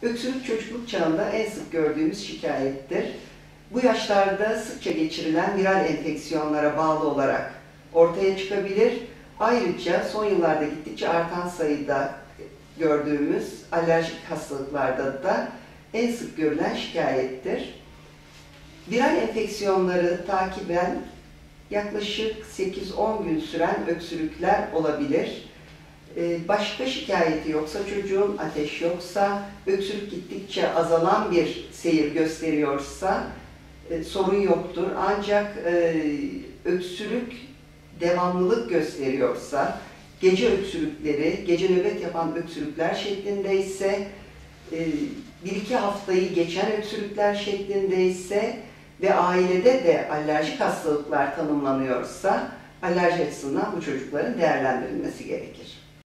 Öksürük çocukluk çağında en sık gördüğümüz şikayettir. Bu yaşlarda sıkça geçirilen viral enfeksiyonlara bağlı olarak ortaya çıkabilir. Ayrıca son yıllarda gittikçe artan sayıda gördüğümüz alerjik hastalıklarda da en sık görülen şikayettir. Viral enfeksiyonları takiben yaklaşık 8-10 gün süren öksürükler olabilir. Başka şikayeti yoksa, çocuğun ateş yoksa, öksürük gittikçe azalan bir seyir gösteriyorsa sorun yoktur. Ancak öksürük devamlılık gösteriyorsa, gece öksürükleri, gece nöbet yapan öksürükler şeklindeyse, 1-2 haftayı geçen öksürükler şeklindeyse ve ailede de alerjik hastalıklar tanımlanıyorsa, alerji açısından bu çocukların değerlendirilmesi gerekir.